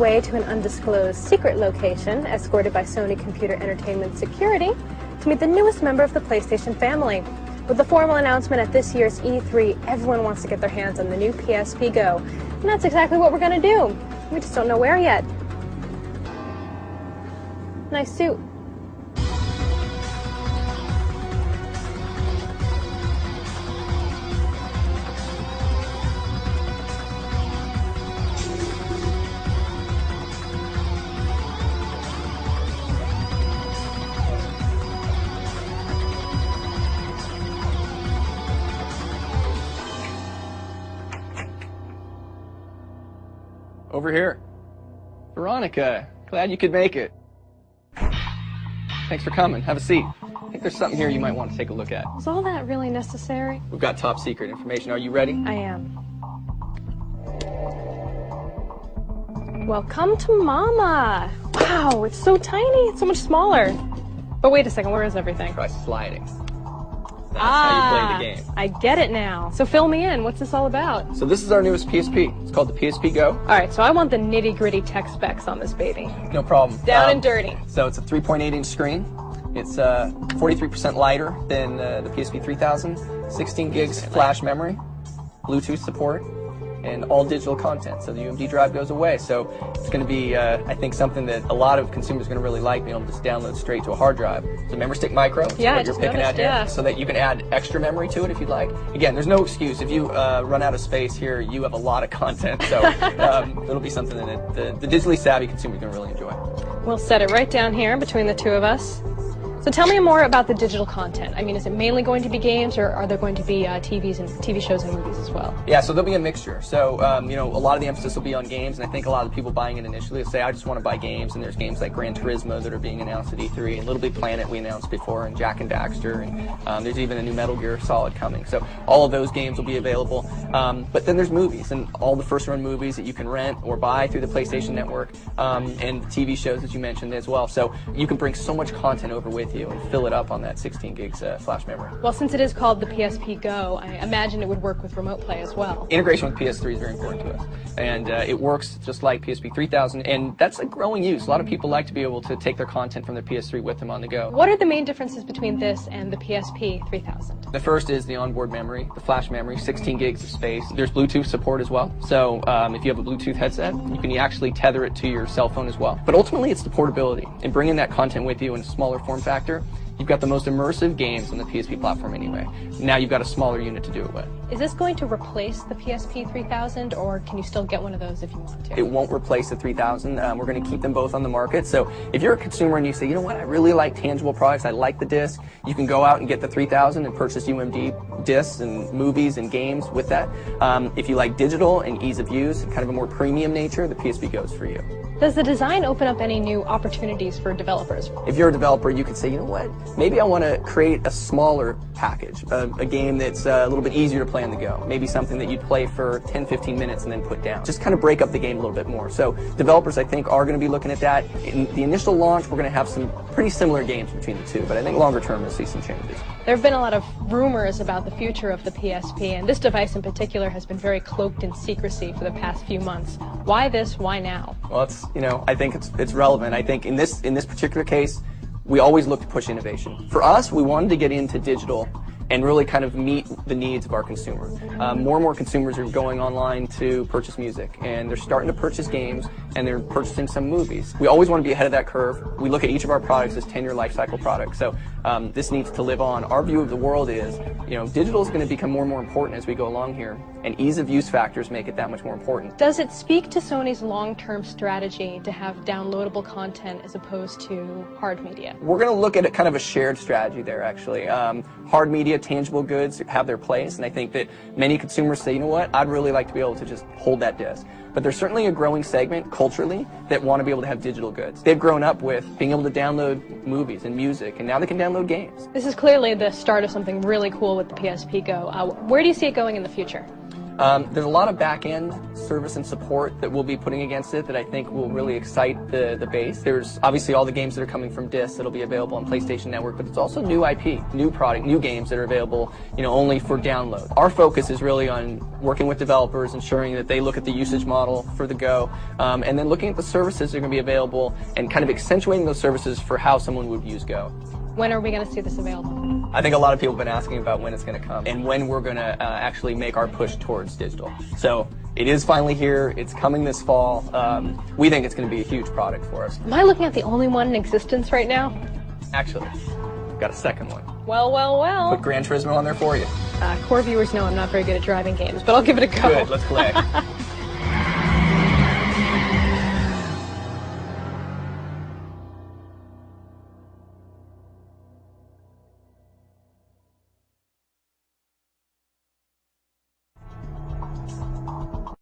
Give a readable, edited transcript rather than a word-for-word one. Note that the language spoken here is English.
way to an undisclosed secret location, escorted by Sony Computer Entertainment security, to meet the newest member of the PlayStation family. With the formal announcement at this year's E3, everyone wants to get their hands on the new PSP GO. And that's exactly what we're going to do. We just don't know where yet. Nice suit. Over here. Veronica, glad you could make it. Thanks for coming. Have a seat. I think there's something here you might want to take a look at. Is all that really necessary? We've got top secret information. Are you ready? I am. Welcome to Mama. Wow, it's so tiny. It's so much smaller. But wait a second, where is everything? Try sliding. That's how you play the game. I get it now. So fill me in. What's this all about? So this is our newest PSP. It's called the PSP GO. All right, so I want the nitty-gritty tech specs on this baby. No problem. Down and dirty. So it's a 3.8-inch screen. It's 43% lighter than the PSP 3000. 16 gigs flash memory, Bluetooth support, and all digital content. So the UMD drive goes away. So it's going to be, I think, something that a lot of consumers are going to really like, being able to just download straight to a hard drive. It's a memory stick micro. Yeah, what you're picking at here, so that you can add extra memory to it if you'd like. Again, there's no excuse. If you run out of space here, you have a lot of content. So it'll be something that the digitally savvy consumer is going to really enjoy. We'll set it right down here between the two of us. So tell me more about the digital content. I mean, is it mainly going to be games, or are there going to be TV shows and movies as well? Yeah, so there'll be a mixture. So, you know, a lot of the emphasis will be on games, and I think a lot of the people buying it initially will say, I just want to buy games, and there's games like Gran Turismo that are being announced at E3, and Little Big Planet we announced before, and Jak and Daxter, and there's even a new Metal Gear Solid coming. So all of those games will be available. But then there's movies, and all the first-run movies that you can rent or buy through the PlayStation Network, and TV shows, as you mentioned, as well. So you can bring so much content over with you and fill it up on that 16 gigs flash memory. Well, since it is called the PSP GO, I imagine it would work with remote play as well. Integration with PS3 is very important to us, and it works just like PSP 3000, and that's a growing use. A lot of people like to be able to take their content from their PS3 with them on the go. What are the main differences between this and the PSP 3000? The first is the onboard memory, the flash memory, 16 gigs of space. There's Bluetooth support as well, so if you have a Bluetooth headset, you can actually tether it to your cell phone as well. But ultimately, it's the portability, and bringing that content with you in a smaller form factor. You've got the most immersive games on the PSP platform anyway. Now you've got a smaller unit to do it with. Is this going to replace the PSP 3000, or can you still get one of those if you want to? It won't replace the 3000. We're going to keep them both on the market. So if you're a consumer and you say, you know what, I really like tangible products, I like the disc, you can go out and get the 3000 and purchase UMD discs and movies and games with that. If you like digital and ease of use, kind of a more premium nature, the PSP GO is for you. Does the design open up any new opportunities for developers? If you're a developer, you could say, you know what, maybe I want to create a smaller package, a game that's a little bit easier to play on the go. Maybe something that you'd play for 10, 15 minutes and then put down. Just kind of break up the game a little bit more. So developers, I think, are going to be looking at that. In the initial launch, we're going to have some pretty similar games between the two, but I think longer term we'll see some changes. There have been a lot of rumors about the future of the PSP, and this device in particular has been very cloaked in secrecy for the past few months. Why this? Why now? Well, I think it's relevant. I think in this particular case, we always look to push innovation. For us, we wanted to get into digital and really kind of meet the needs of our consumer. More and more consumers are going online to purchase music, and they're starting to purchase games, and they're purchasing some movies. We always want to be ahead of that curve. We look at each of our products as 10-year life cycle products, so this needs to live on. Our view of the world is, you know, digital is going to become more and more important as we go along here, and ease of use factors make it that much more important. Does it speak to Sony's long-term strategy to have downloadable content as opposed to hard media? We're going to look at kind of a shared strategy there, actually. Hard media, tangible goods have their place, and I think that many consumers say, you know what, I'd really like to be able to just hold that disc. But there's certainly a growing segment culturally that want to be able to have digital goods. They've grown up with being able to download movies and music, and now they can download games. This is clearly the start of something really cool with the PSP GO. Where do you see it going in the future? There's a lot of back-end service and support that we'll be putting against it that I think will really excite the base. There's obviously all the games that are coming from discs that'll be available on PlayStation Network, but it's also new IP, new product, new games that are available, only for download. Our focus is really on working with developers, ensuring that they look at the usage model for the Go, and then looking at the services that are going to be available and kind of accentuating those services for how someone would use Go. When are we going to see this available? I think a lot of people have been asking about when it's going to come and when we're going to actually make our push towards digital. So it is finally here. It's coming this fall. We think it's going to be a huge product for us. Am I looking at the only one in existence right now? Actually, got a second one. Well, well, well. Put Gran Turismo on there for you. Qore viewers know I'm not very good at driving games, but I'll give it a go. Good, let's play.